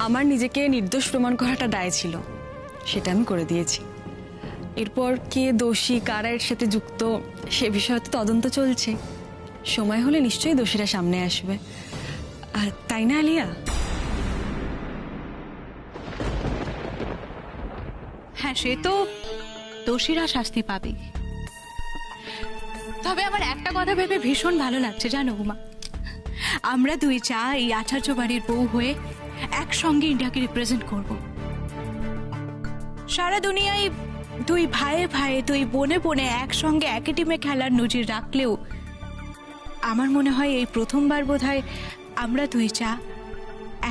আমার নিজেকে নির্দোষ প্রমাণ করাটা দায় ছিল, সেটা আমি করে দিয়েছি। এরপর কে দোষী, কারা এর সাথে যুক্ত, সে বিষয়ে তো তদন্ত চলছে। সময় হলে নিশ্চয়ই দোষীরা সামনে আসবে, আর তাই না আলিয়া? হ্যাঁ, সে তো দোষীরা শাস্তি পাবে। তবে আমার একটা কথা ভেবে ভীষণ ভালো লাগছে জানো উমা, আমরা দুই চা এই আচার্য বাড়ির বউ হয়ে একসঙ্গে ইন্ডিয়াকে রিপ্রেজেন্ট করব। সারা দুনিয়ায় দুই ভাইয়ে ভাইয়ে, দুই বোনে বোনে একসঙ্গে একই টিমে খেলার নজির রাখলেও আমার মনে হয় এই প্রথমবার বোধহয় আমরা দুই চা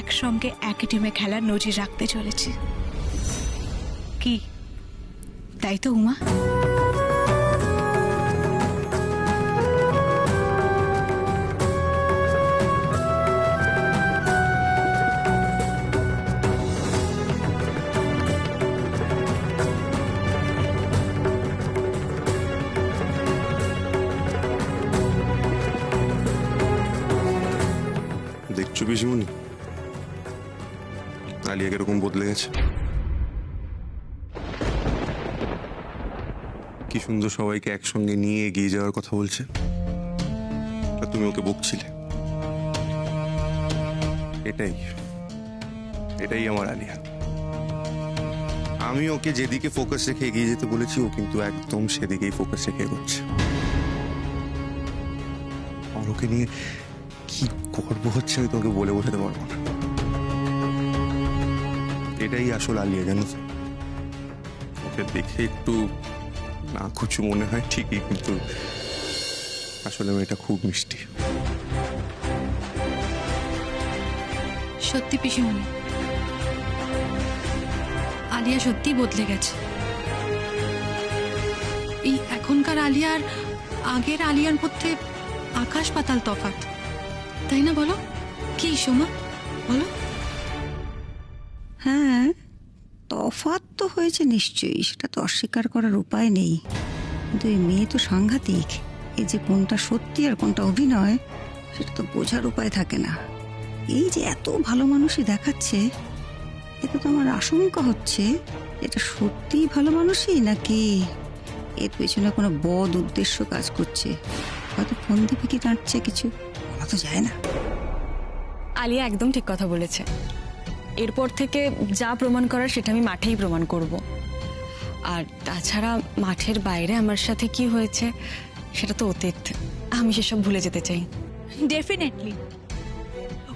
একসঙ্গে একই টিমে খেলার নজির রাখতে চলেছি। কি তাই তো উমা? দেখছো পিসিমণি, আলিয়া কিরকম বদলে গেছে। কি সুন্দর সবাইকে একসঙ্গে নিয়ে এগিয়ে যাওয়ার কথা বলছে, আর তুমি ওকে বকছিলে। এটাই এটাই আমার আলিয়া। আমি ওকে যেদিকে ফোকাস রেখে এগিয়ে যেতে বলেছি, ও কিন্তু একদম সেদিকেই ফোকাস রেখে এগোচ্ছে। আর ওকে নিয়ে কি গর্ব হচ্ছে আমি তোমাকে বলে বোঝাতে পারবো না। এটাই আসল আলিয়া, জানো তো। ওকে দেখে একটু না কুচু মনে হয় ঠিকই, কিন্তু আসলে মেয়েটা খুব মিষ্টি। সত্যি পিসিমণি, আলিয়া সত্যি বদলে গেছে। এই এখনকার আলিয়ার আগের আলিয়ার মধ্যে আকাশ পাতাল তফাৎ, তাই না? বলো কি সোমা, বলো। হ্যাঁ, তফাৎ তো হয়েছে নিশ্চয়ই, সেটা তো অস্বীকার করার উপায় নেই। কিন্তু এই মেয়ে তো সাংঘাতিক। এই যে কোনটা সত্যি আর কোনটা অভিনয়, সেটা তো বোঝার উপায় থাকে না। এই যে এত ভালো মানুষই দেখাচ্ছে, এতে তো আমার আশঙ্কা হচ্ছে এটা সত্যিই ভালো মানুষই নাকি এর পেছনে কোনো বদ উদ্দেশ্য কাজ করছে। হয়তো ফোন দিবে কি টাঁটছে, কিছু বলা তো যায় না। আলিয়া একদম ঠিক কথা বলেছে। এরপর থেকে যা প্রমাণ করার সেটা আমি মাঠেই প্রমাণ করব। আর তাছাড়া মাঠের বাইরে আমার সাথে কি হয়েছে সেটা তো অতীত, আমি সেসব ভুলে যেতে চাই। ডেফিনেটলি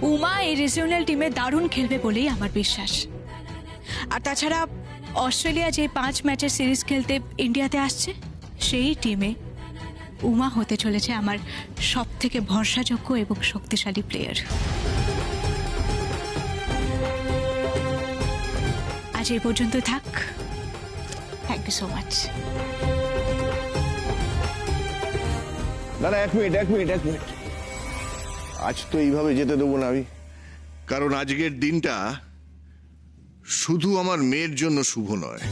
উমা এই রিজিওনাল টিমে দারুণ খেলবে বলেই আমার বিশ্বাস। আর তাছাড়া অস্ট্রেলিয়া যে 5 ম্যাচের সিরিজ খেলতে ইন্ডিয়াতে আসছে, সেই টিমে উমা হতে চলেছে আমার সব থেকে ভরসাযোগ্য এবং শক্তিশালী প্লেয়ার। আজ এই পর্যন্ত থাক। Thank you so much. না না, এক মিনিট। আজ তো এইভাবে যেতে দেবো না আমি, কারণ আজকের দিনটা শুধু আমার মেয়ের জন্য শুভ নয়,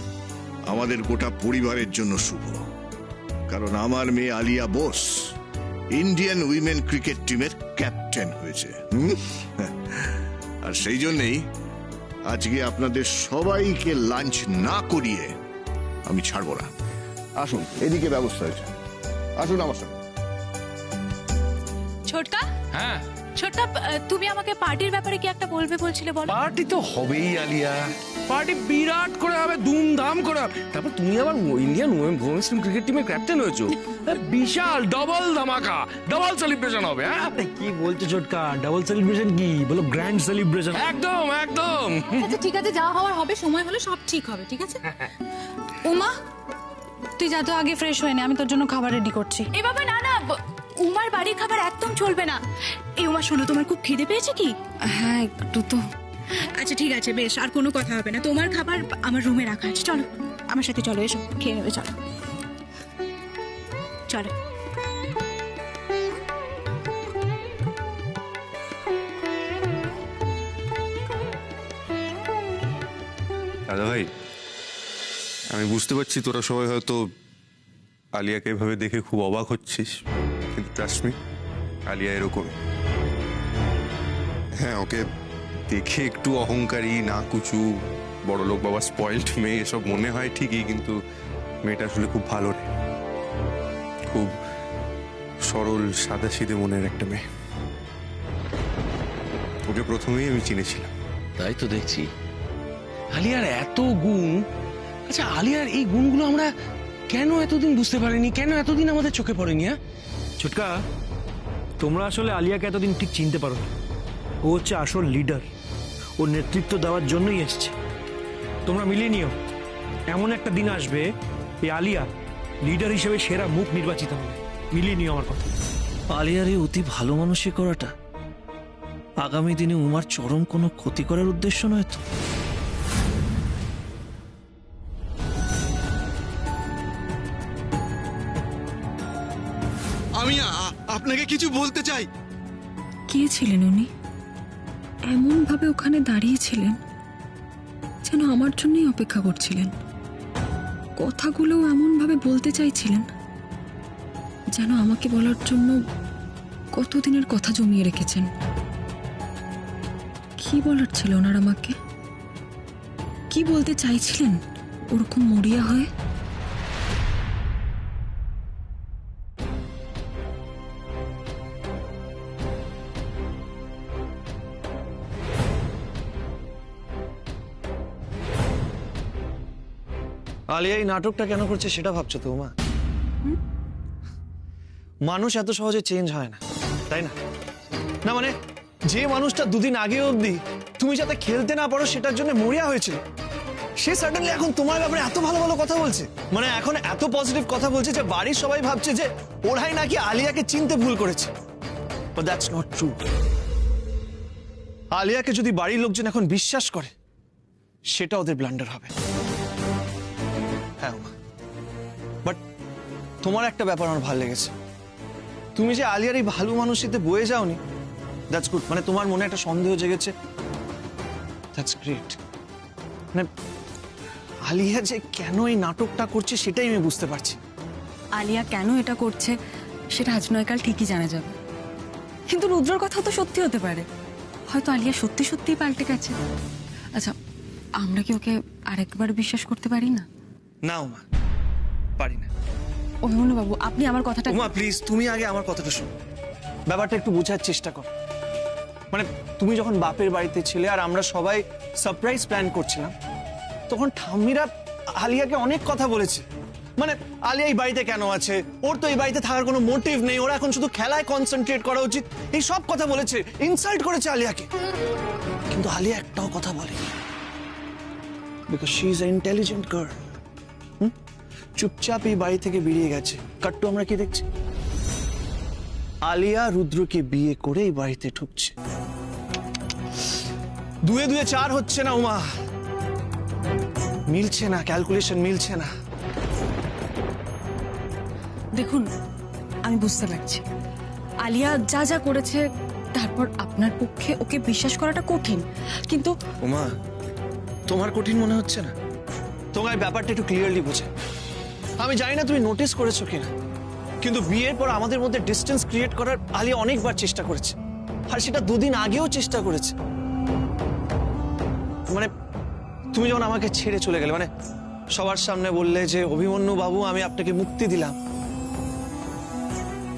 আমাদের গোটা পরিবারের জন্য শুভ। কারণ আমার মেয়ে Alia Bose Indian women cricket টিমের ক্যাপ্টেন হয়েছে। আর সেই জন্যই আজকে আপনাদের সবাইকে লাঞ্চ না করিয়ে আমি ছাড়বো না। আসুন, এদিকে ব্যবস্থা হয়েছে, আসুন আমার সঙ্গে। ছোটকা, হ্যাঁ, ছোটকা, তুমি আমাকে পার্টির ব্যাপারে কি একটা বলবে বলছিলে, বলো। পার্টি তো হবেই আলিয়া, পার্টি বিরাট করে হবে, ধুমধাম করে হবে। তারপর তুমি আবার ইন্ডিয়ান উইমেন্স ক্রিকেট টিমের ক্যাপ্টেন হয়েছো, বিশাল ডবল ধামাকা, ডবল সেলিব্রেশন হবে। হ্যাঁ, কি বলছো ছোটকা? ডাবল সেলিব্রেশন কি বলো? Grand celebration. একদম একদম। আচ্ছা ঠিক আছে, যাওয়া হওয়ার হবে, সময় হলে সব ঠিক হবে, ঠিক আছে? উমা, তুই যা তো আগে ফ্রেশ হয়ে নে, আমি তোর জন্য খাবার রেডি করছি। এ বাবা, না না, উমার বাড়ির খাবার একদম চলবে না। এই উমা, শোনো, তোমার খুব খিদে পেয়েছে কি? হ্যাঁ একটু তো। আচ্ছা ঠিক আছে, বেশ, আর কোনো কথা হবে না। তোমার খাবার আমার রুমে রাখা আছে, চলো আমার সাথে, চলো, এসো খেয়ে নেবে, চলো চলো। দাদা ভাই, আমি বুঝতে পারছি তোরা সবাই হয়তো আলিয়াকে এভাবে দেখে খুব অবাক হচ্ছিস, কিন্তু ট্রাস্ট মি, আলিয়া এরকম। হ্যাঁ, ওকে দেখে একটু অহংকারী, না কুচু, বড়লোক বাবা স্পয়েলড মেয়ে এসব মনে হয় ঠিকই, কিন্তু মেয়েটা আসলে খুব ভালো রে, খুব সরল সাদাসিধে মনের একটা মেয়ে। ওকে প্রথমেই আমি চিনেছিলাম। তাই তো দেখছি আলিয়ার এত গুণ। আচ্ছা, আলিয়ার এই গুণগুলো আমরা কেন এতদিন বুঝতে পারিনি, কেন এতদিন আমাদের চোখে পড়েনি? হ্যাঁ ছোটকা, তোমরা আসলে আলিয়াকে এতদিন ঠিক চিনতে পারো না। ও হচ্ছে আসল লিডার, ও নেতৃত্ব দেওয়ার জন্যই এসছে। তোমরা মিলিয়ে নিও, এমন একটা দিন আসবে এই আলিয়া লিডার হিসেবে সেরা মুখ নির্বাচিত হবে। মিলিয়ে নিও আমার কথা। আলিয়ার এই অতি ভালো মানুষই করাটা আগামী দিনে উমার চরম কোনো ক্ষতি করার উদ্দেশ্য নয় তো? আমি আপনাকে কিছু বলতে চাই। কে ছিলেন উনি? এমন ভাবে ওখানে দাঁড়িয়েছিলেন যেন আমার জন্যই অপেক্ষা করছিলেন। কথাগুলো এমন ভাবে বলতে চাইছিলেন যেন আমাকে বলার জন্য কতদিনের কথা জমিয়ে রেখেছেন। কি বলার ছিল ওনার আমাকে? কি বলতে চাইছিলেন ওরকম মরিয়া হয়ে? আলিয়া এই নাটকটা কেন করছে সেটা ভাবছো তো উমা? মানুষ এত সহজে চেঞ্জ হয় না, তাই না? না মানে যে মানুষটা দুদিন আগে অবধি তুমি যাতে খেলতে না পারো সেটার জন্য মরিয়া হয়েছিল, সে সাডেনলি এখন তোমার ব্যাপারে এত ভালো ভালো কথা বলছে। মানে এখন এত পজিটিভ কথা বলছে যে বাড়ির সবাই ভাবছে যে ওরাই নাকি আলিয়াকে চিনতে ভুল করেছে। But that's not true. আলিয়াকে যদি বাড়ির লোকজন এখন বিশ্বাস করে সেটা ওদের ব্লান্ডার হবে। হ্যাঁ বাট তোমার একটা ব্যাপার আমার ভালো লেগেছে, তুমি যে আলিয়ার এই ভালো মানুষিতে বয়ে যাওনি, দ্যাটস গুড। মানে তোমার মনে একটা সন্দেহ জেগেছে, দ্যাটস গ্রেট। মানে আলিয়া যে কেন এই নাটকটা করছে সেটাই আমি বুঝতে পারছি। আলিয়া কেন এটা করছে সেটা আজ নয় কাল ঠিকই জানা যাবে। কিন্তু রুদ্রর কথা তো সত্যি হতে পারে, হয়তো আলিয়া সত্যি সত্যিই পাল্টে গেছে। আচ্ছা, আমরা কি ওকে আরেকবার বিশ্বাস করতে পারি না? না উমা, পারি না। অভিমন্যু বাবু, আপনি আমার কথাটা... উমা প্লিজ, তুমি আগে আমার কথাটা শোনো, ব্যাপারটা একটু বোঝার চেষ্টা করো। মানে তুমি যখন বাপের বাড়িতে ছিলে আর আমরা সবাই সারপ্রাইজ প্ল্যান করছিলাম, তখন ঠাম্মিরা আলিয়াকে অনেক কথা বলেছে। মানে আলিয়া এই বাড়িতে কেন আছে, ওর তো এই বাড়িতে থাকার কোনো মোটিভ নেই, ওরা এখন শুধু খেলায় কনসেন্ট্রেট করা উচিত, এই সব কথা বলেছে, ইনসাল্ট করেছে আলিয়াকে। কিন্তু আলিয়া একটাও কথা বলেনি, because she is a intelligent girl. চুপচাপ এই বাড়ি থেকে বেরিয়ে গেছে। কাট্টু আমরা কি দেখছি? আলিয়া রুদ্রকে বিয়ে করে এই বাড়িতে ঢুকছে। দুয়ে দুয়ে চার হচ্ছে না উমা, মিলছে না, ক্যালকুলেশন মিলছে না। দেখুন, আমি বুঝতে পারছি আলিয়া যা যা করেছে, তারপর আপনার পক্ষে ওকে বিশ্বাস করাটা কঠিন, কিন্তু... উমা, তোমার কঠিন মনে হচ্ছে না? তোমার ব্যাপারটা একটু ক্লিয়ারলি বোঝে। আমি জানি না তুমি নোটিস করেছো কিনা, কিন্তু বিয়ের পর আমাদের মধ্যে ডিস্টেন্স ক্রিয়েট করার আলিয়া অনেকবার চেষ্টা করেছে, আর সেটা দুদিন আগেও চেষ্টা করেছে। মানে তুমি যখন আমাকে ছেড়ে চলে গেলে, মানে সবার সামনে বললে যে অভিমন্যু বাবু আমি আপনাকে মুক্তি দিলাম,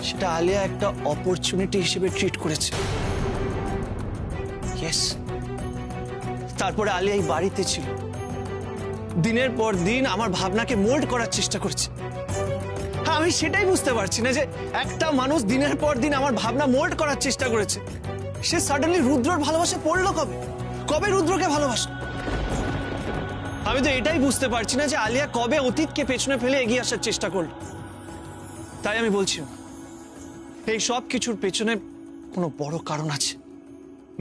সেটা আলিয়া একটা অপরচুনিটি হিসেবে ট্রিট করেছে। ইয়েস। তারপরে আলিয়া এই বাড়িতে ছিল, দিনের পর দিন আমার ভাবনাকে মোল্ড করার চেষ্টা করছে। হ্যাঁ, আমি সেটাই বুঝতে পারছি না যে একটা মানুষ দিনের পর দিন আমার ভাবনা মোল্ড করার চেষ্টা করেছে, সে সাডেনলি রুদ্রর ভালোবাসা পড়লো কবে? কবে রুদ্রকে ভালোবাসলো? আমি তো এটাই বুঝতে পারছি না যে আলিয়া কবে অতীতকে পেছনে ফেলে এগিয়ে আসার চেষ্টা করলো। তাই আমি বলছি এই সব কিছুর পেছনে কোনো বড় কারণ আছে,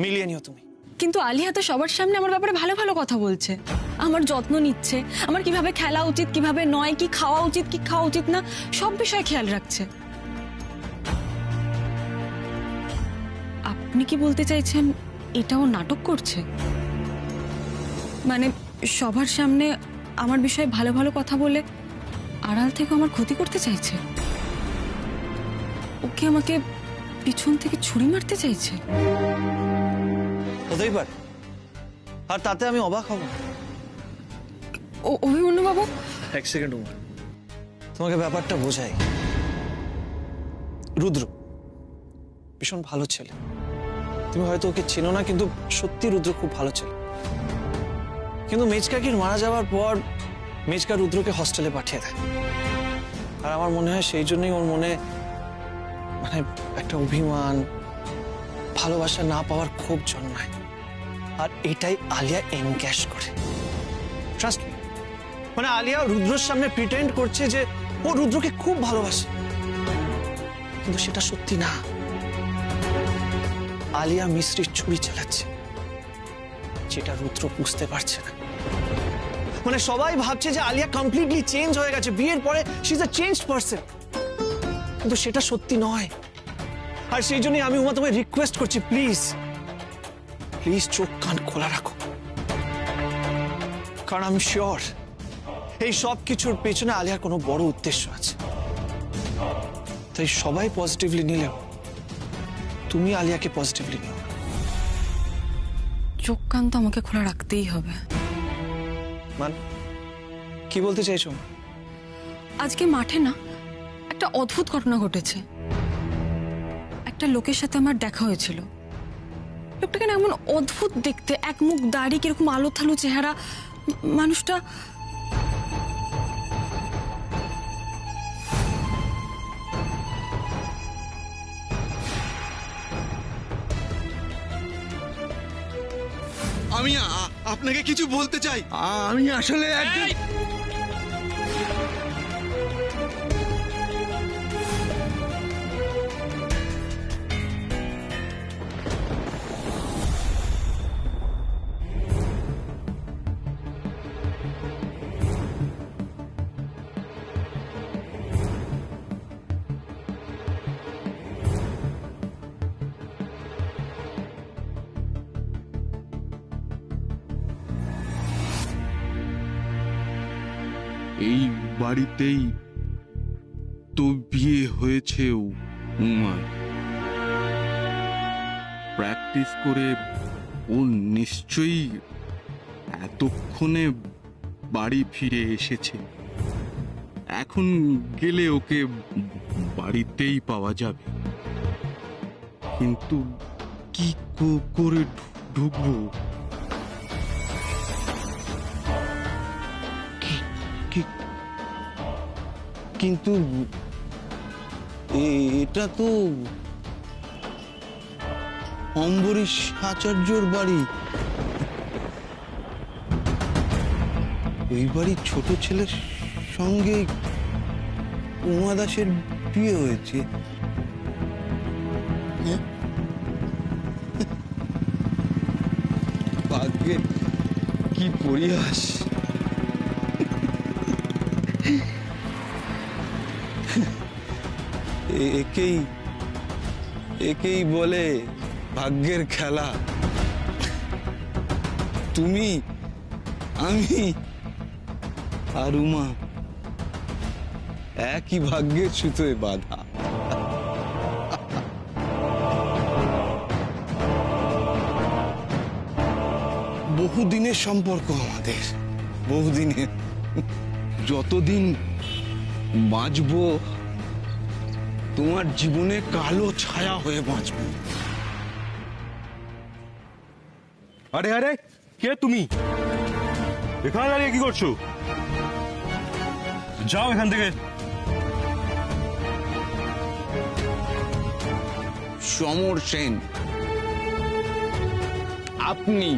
মিলিয়ে নিও তুমি। কিন্তু আলিয়া তো সবার সামনে আমার ব্যাপারে ভালো ভালো কথা বলছে, আমার যত্ন নিচ্ছে, আমার কিভাবে খেলা উচিত কিভাবে নয়, কি খাওয়া উচিত কি খাওয়া উচিত না, সব বিষয়ে খেয়াল রাখছে। আপনি কি বলতে চাইছেন এটাও নাটক করছে? মানে সবার সামনে আমার বিষয়ে ভালো ভালো কথা বলে আড়াল থেকে আমার ক্ষতি করতে চাইছে? ওকে আমাকে পিছন থেকে ছুরি মারতে চাইছে? হতেই পারে, আর তাতে আমি অবাক হব না। অভিমন্যু বাবু, এক সেকেন্ড উমা, তোমাকে ব্যাপারটা বোঝাই। রুদ্র ভীষণ ভালো ছেলে, তুমি হয়তো ওকে চেনো না, কিন্তু সত্যি রুদ্র খুব ভালো ছেলে। কিন্তু মেজকাকির মারা যাওয়ার পর মেজকা রুদ্রকে হস্টেলে পাঠিয়ে দেয়, আর আমার মনে হয় সেই জন্যই ওর মনে মানে একটা অভিমান, ভালোবাসা না পাওয়ার ক্ষোভ জন্মায়, আর এটাই আলিয়া এনক্যাশ করে। ট্রাস্ট মি, মানে আলিয়া রুদ্রর সামনে প্রিটেন্ড করছে যে ও রুদ্রকে খুব ভালোবাসে, কিন্তু সেটা সত্যি না। আলিয়া মিস্ত্রির ছুরি চালাচ্ছে, যেটা রুদ্র বুঝতে পারছে না। মানে সবাই ভাবছে যে আলিয়া কমপ্লিটলি চেঞ্জ হয়ে গেছে, বিয়ের পরে she is a changed person, কিন্তু সেটা সত্যি নয়। আর সেই জন্যই আমি উমা তোমায় রিকোয়েস্ট করছি, প্লিজ প্লিজ চোখ কান খোলা রাখো, কারণ আমি শিওর এই সব কিছুর পেছনে আলিয়ার কোনো বড় উদ্দেশ্য আছে। তাই সবাই পজিটিভলি নিলেও তুমি আলিয়াকে পজিটিভলি নিও। চোখ কান তো আমাকে খোলা রাখতেই হবে। মানে কি বলতে চাইছো? আজকে মাঠে না একটা অদ্ভুত ঘটনা ঘটেছে। একটা লোকের সাথে আমার দেখা হয়েছিল। লোকটাকে না এমন অদ্ভুত দেখতে, এক মুখ দাড়ি, কিরকম আলো থালু চেহারা। মানুষটা আমি আপনাকে কিছু বলতে চাই। আমি আসলে একজন এই বাড়িতেই তো বিয়ে হয়েছে উমার। প্র্যাকটিস করে ও নিশ্চয়ই এতক্ষণে বাড়ি ফিরে এসেছে। এখন গেলে ওকে বাড়িতেই পাওয়া যাবে, কিন্তু কি করে ঢুকবো? কিন্তু এটা তো অম্বরীশ আচার্যর বাড়ি। এই বাড়ির ছোট ছেলের সঙ্গে উমা দাসের বিয়ে হয়েছে। ভাগ্যের কি পরিহাস! একেই বলে ভাগ্যের খেলা। তুমি, আমি আর উমা একই ভাগ্যের সুতোয় বাঁধা। বহুদিনের সম্পর্ক আমাদের, বহুদিনের। যতদিন বাঁচবো তোমার জীবনে কালো ছায়া হয়ে বাঁচবো। আরে আরে, কে তুমি? এখানে দাঁড়িয়ে কি করছো? যাও এখান থেকে। সমর সেন। আপনি?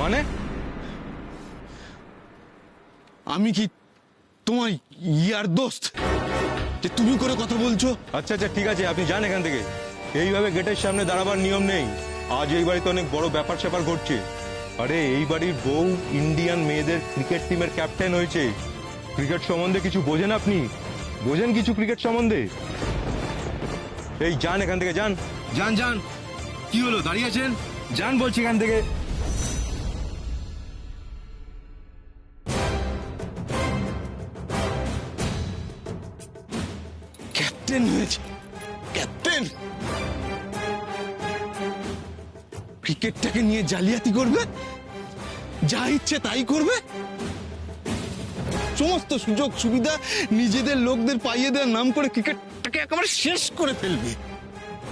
মানে আমি কি তোমার ইয়ার দোস্ত যে তুমি করে কথা বলছো? আচ্ছা আচ্ছা, ঠিক আছে, আপনি যান এখান থেকে। এইভাবে গেটের সামনে দাঁড়াবার নিয়ম নেই। আজ এই বাড়িতে অনেক বড় ব্যাপার স্যাপার ঘটছে। আরে এই বাড়ির বউ ইন্ডিয়ান মেয়েদের ক্রিকেট টিমের ক্যাপ্টেন হয়েছে। ক্রিকেট সম্বন্ধে কিছু বোঝেন আপনি? বোঝেন কিছু ক্রিকেট সম্বন্ধে? এই যান এখান থেকে, যান যান যান। কি হলো, দাঁড়িয়ে আছেন? যান বলছি এখান থেকে। ক্যাপ্টেন হয়েছে? ক্যাপ্টেন ক্রিকেটটাকে নিয়ে জালিয়াতি করবে? যা ইচ্ছে তাই করবে, সমস্ত সুযোগ সুবিধা নিজেদের লোকদের পাইয়ে দেওয়ার নাম করে ক্রিকেটটাকে একেবারে শেষ করে ফেলবে,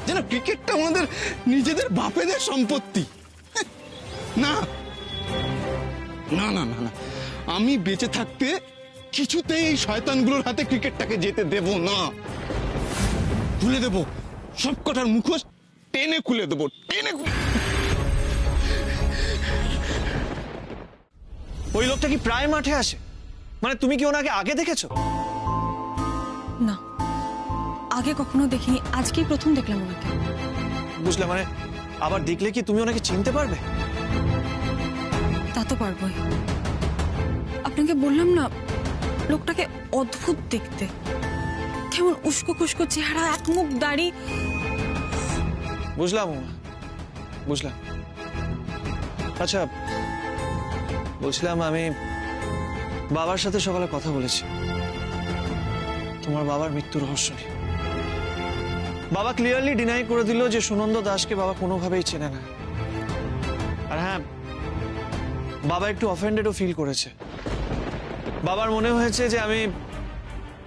যেন ক্রিকেটটা আমাদের নিজেদের বাপেদের সম্পত্তি। না না না না না, আমি বেঁচে থাকতে কিছুতেই এই শয়তানগুলোর হাতে ক্রিকেটটাকে যেতে দেব না। খুলে দেব সব কটার মুখোশ, টেনে খুলে দেবো, টেনে ওই লোকটা কি প্রায় মাঠে আসে? মানে তুমি কি ওনাকে আগে দেখেছো? না, আগে কখনো দেখিনি, আজকেই প্রথম দেখলাম ওনাকে। বুঝলে, মানে আবার দেখলে কি তুমি ওনাকে চিনতে পারবে? তা তো পারবোই। আপনাকে বললাম না, লোকটাকে অদ্ভুত দেখতে, কেমন উস্কো খুস্কো চেহারা, এক মুখ দাড়ি। বুঝলাম বুঝলাম। আচ্ছা, বলছিলাম আমি বাবার সাথে সকালে কথা বলেছি তোমার বাবার মৃত্যু রহস্য নিয়ে। বাবা ক্লিয়ারলি ডিনাই করে দিল যে সুনন্দ দাসকে বাবা কোনোভাবেই চেনে না। আর হ্যাঁ, বাবা একটু অফেন্ডেডও ফিল করেছে। বাবার মনে হয়েছে যে আমি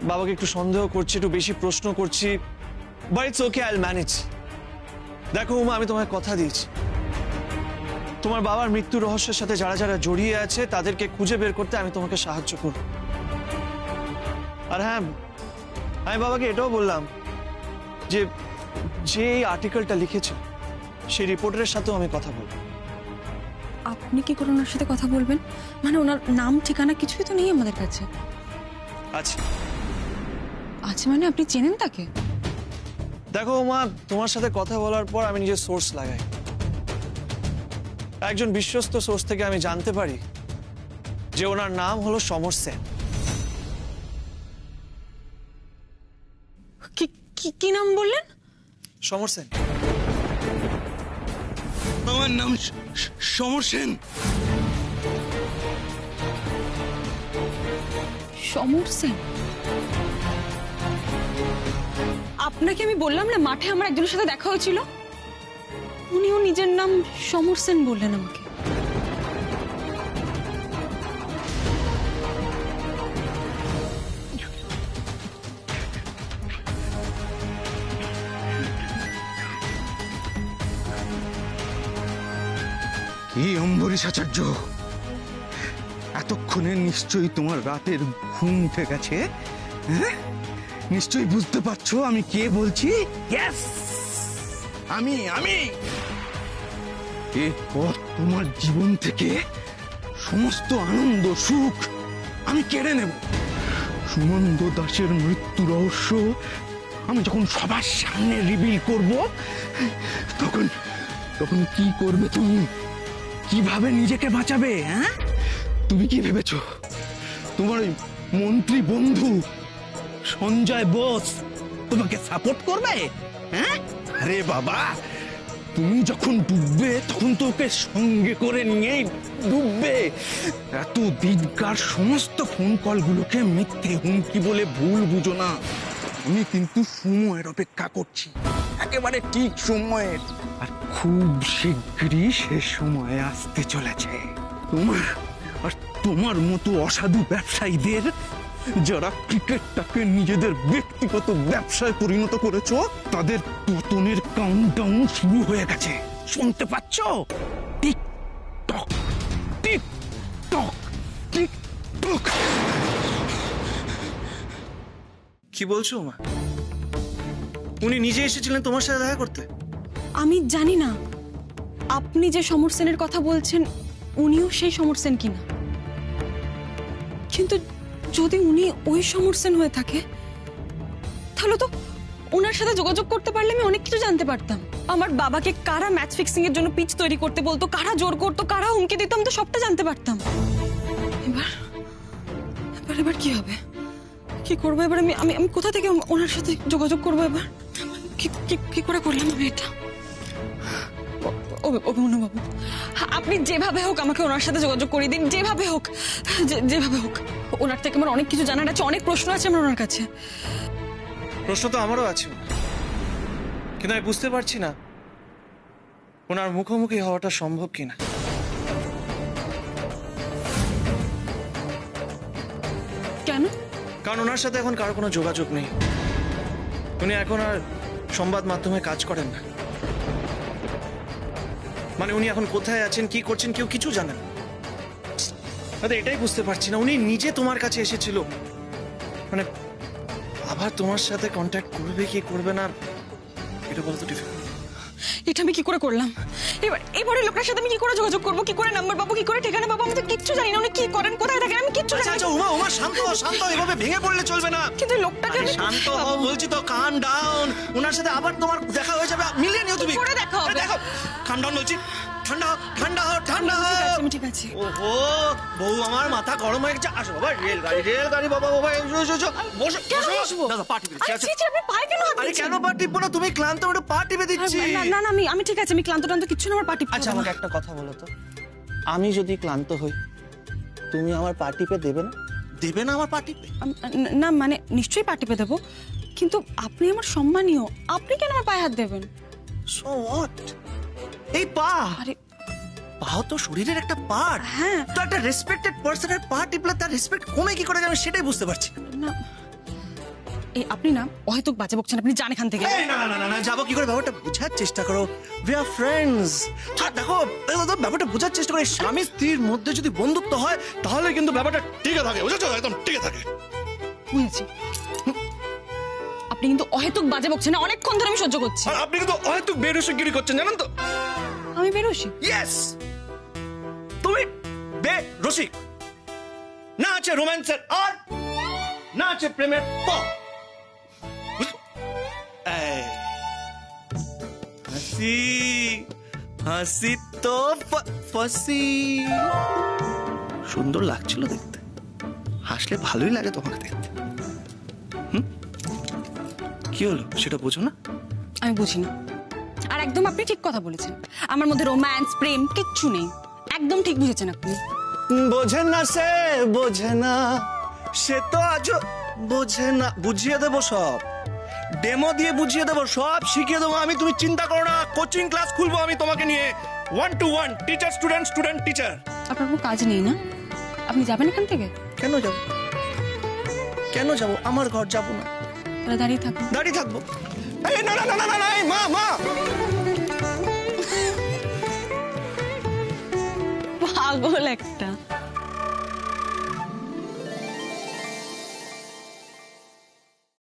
বাবাকে একটু সন্দেহ করছি, একটু বেশি প্রশ্ন করছি। But it's okay, I will manage. দেখো উমা, আমি তোমায় কথা দিয়েছি, তোমার বাবার মৃত্যু রহস্যের সাথে যারা যারা জড়িয়ে আছে তাদেরকে খুঁজে বের করতে আমি তোমাকে সাহায্য করব। আর হ্যাঁ, আমি বাবাকে এটাও বললাম যে যে এই আর্টিকেলটা লিখেছে সেই রিপোর্টারের সাথেও আমি কথা বলবো। আপনি কি করে ওনার সাথে কথা বলবেন? মানে ওনার নাম ঠিকানা কিছুই তো নেই আমাদের কাছে। আচ্ছা আচ্ছা, মানে আপনি চেনেন তাকে? দেখো উমা, তোমার সাথে কথা বলার পর আমি নিজের সোর্স লাগাই। একজন বিশ্বস্ত সোর্স থেকে আমি জানতে পারি যে ওনার নাম হলো সমর সেন। কি নাম বললেন? সমর সেন। আমার নাম সমর সেন। সমর সেন? আপনাকে আমি বললাম না মাঠে আমার একজনের সাথে দেখা হয়েছিল, উনিও নিজের নাম সমর সেন বললেন আমাকে। কি অম্বরীশ আচার্য, এতক্ষণে নিশ্চয়ই তোমার রাতের ঘুম উঠে গেছে। হ্যাঁ, নিশ্চয়ই বুঝতে পারছো আমি কে বলছি। ইয়েস, আমি এরপর তোমার জীবন থেকে সমস্ত আনন্দ সুখ আমি কেড়ে নেব। সুনন্দ দাসের মৃত্যু রহস্য আমি যখন সবার সামনে রিভিল করব, তখন তখন কি করবে তুমি? কিভাবে নিজেকে বাঁচাবে? হ্যাঁ, তুমি কি ভেবেছো তোমার ওই মন্ত্রী বন্ধু সঞ্জয় বোস তোমাকে সাপোর্ট করবে? হ্যাঁ, আরে বাবা, তুমি যখন ডুববে তখন তো ওকে সঙ্গে করে নিয়েই ডুববে। এত দিনকার সমস্ত ফোন কলগুলোকে মিথ্যে হুমকি বলে ভুল বুঝো না। আমি কিন্তু সময়ের অপেক্ষা করছি, একেবারে ঠিক সময়ের। আর খুব শীঘ্রই সে সময় আসতে চলেছে। তোমার মতো অসাধু ব্যবসায়ীদের, যারা ক্রিকেটটাকে নিজেদের ব্যক্তিগত ব্যবসায় পরিণত করেছো, তাদের পতনের কাউন্টডাউন শুরু হয়ে গেছে। শুনতে পাচ্ছ? টিক টক, টিক টক, টিক টক। কি বলছো মা? উনি নিজে এসেছিলেন তোমার সাথে দেখা করতে? আমি জানি না আপনি যে সমর সেনের কথা বলছেন উনিও সেই সমর সেন কিনা, কিন্তু যদি উনি ওই সমর সেন হয়ে থাকে তাহলে তো ওনার সাথে যোগাযোগ করতে পারলে আমি অনেক কিছু জানতে পারতাম। আমার বাবাকে কারা ম্যাচ ফিক্সিং এর জন্য পিচ তৈরি করতে বলতো, কারা জোর করতো, কারা হুমকি দিত, আমি তো সবটা জানতে পারতাম। এবার কি হবে? কি করবো এবার? আমি কোথা থেকে ওনার সাথে যোগাযোগ করবো এবার? কি করে করলাম আমি এটা? অভিমন্যুবাবু, আপনি যেভাবে হোক আমাকে ওনার সাথে যোগাযোগ করিয়ে দিন, যেভাবে হোক, যেভাবে হোক। ওনার থেকে আমার অনেক কিছু জানার আছে, অনেক প্রশ্ন আছে আমার ওনার কাছে। প্রশ্ন তো আমারও আছে, কিন্তু আমি বুঝতে পারছি না ওনার মুখোমুখি হওয়াটা সম্ভব কিনা। কেন? কারণ ওনার সাথে এখন কারো কোনো যোগাযোগ নেই। উনি এখন আর সংবাদ মাধ্যমে কাজ করেন না। মানে উনি এখন কোথায় আছেন, কি করছেন, কেউ কিছু জানেন না। এটাই বুঝতে পারছি না, উনি নিজে তোমার কাছে এসেছিল, মানে আবার তোমার সাথে কন্ট্যাক্ট করবে কি করবে না এটা বলতো ডিফিকাল্ট। এটা আমি কি করে করলাম? এবারে লোকের সাথে আমি কি করে যোগাযোগ করবো, কি করে নাম্বার পাবো, কি করে ঠিকানা পাবো? আমি তো কিচ্ছু জানি না উনি কি করেন, কোথায় থাকেন, আমি কিচ্ছু জানি না। আচ্ছা উমা উমা শান্ত হও, শান্ত হও, এভাবে ভেঙে পড়লে চলবে না। কিন্তু লোকটাকে আরে শান্ত হও বলছি তো, কাম ডাউন। ওনার সাথে আবার তোমার দেখা হয়ে যাবে, মিলিয়ে নিও তুমি। করে দেখা হবে। দেখো কাম ডাউন বলছি, ঠান্ডা হও, ঠান্ডা হও, ঠান্ডা হও। আমি ঠিক আছে। ওহো বউ আমার মাথা গরম হয়ে গেছে। আসো বাবা, রেলগাড়ি বাবা বাবা, এসো বসো কেন বসো। বসবো? দাদা পা টিপে দিচ্ছি। আরে ছি, ছি, আপনি পায়ে কেন হাত আরে দিচ্ছেন? কেন পা টিপবো না, তুমি ক্লান্ত, ওটা পা টিপে দিচ্ছি। না না আমি ঠিক আছে, আমি ক্লান্ত কিচ্ছু না, আমার পা টিপতে আচ্ছা হবে না। আমাকে একটা কথা বলো তো, আমি যদি ক্লান্ত হই তুমি আমার পা টিপে দেবে না? দেবে না আমার পা টিপে? না মানে নিশ্চয়ই পা টিপে দেবো, কিন্তু আপনি আমার সম্মানীয়, আপনি কেন আমার পায়ে হাত দেবেন? So what? এই পা, আরে পাও তো শরীরের একটা পার্ট। হ্যাঁ। তো একটা রেসপেক্টেড পার্সনের পা টিপলে তার রেসপেক্ট কমে কি করে যাবে সেটাই বুঝতে পারছি না। না এই আপনি না অহেতুক বাজে বকছেন, আপনি যান এখান থেকে। এই, না না না না যাবো কি করে, ব্যাপারটা বোঝার চেষ্টা করো। We are friends. আর দেখো ব্যাপারটা বোঝার চেষ্টা করে, স্বামী স্ত্রীর মধ্যে যদি বন্ধুত্ব হয় তাহলে কিন্তু ব্যাপারটা টিকে থাকে, বুঝেছো? একদম টিকে থাকে। বুঝেছি। আপনি কিন্তু অহেতুক বাজে বকছেন না, অনেকক্ষণ ধরে আমি সহ্য করছি। আর আপনি কিন্তু হয়তো বেরসিকগিরি করছেন, জানেন তো? আমি বেরোসি? ইয়েস, তুমি রসিক। না আছে রোম্যান্সের আর না আছে প্রেমের প। এই, হাসি হাসি তো ফাসি। সুন্দর লাগছিল দেখতে, হাসলে ভালোই লাগে তোমাকে দেখতে। কি হলো সেটা বোঝো না? আমি বুঝি না। আর একদম আপনি ঠিক কথা বলেছেন, আমার মধ্যে রোম্যান্স প্রেম কিচ্ছু নেই, একদম ঠিক বুঝেছেন আপনি। বোঝে না সে, বোঝে না সে তো আজও বোঝে না। বুঝিয়ে দেবো সব, ডেমো দিয়ে বুঝিয়ে দেবো, সব শিখিয়ে দেবো আমি। তুমি চিন্তা করো না, কোচিং ক্লাস খুলবো আমি তোমাকে নিয়ে, 1 to 1, teacher student, student teacher. আপনার কোনো কাজ নেই না? আপনি যাবেন এখান থেকে? কেন যাব, কেন যাব? আমার ঘর যাবো না? তাহলে দাঁড়িয়ে থাকুন। দাঁড়িয়ে থাকবো? এই না না না না না, এই মা মা। পাগল একটা।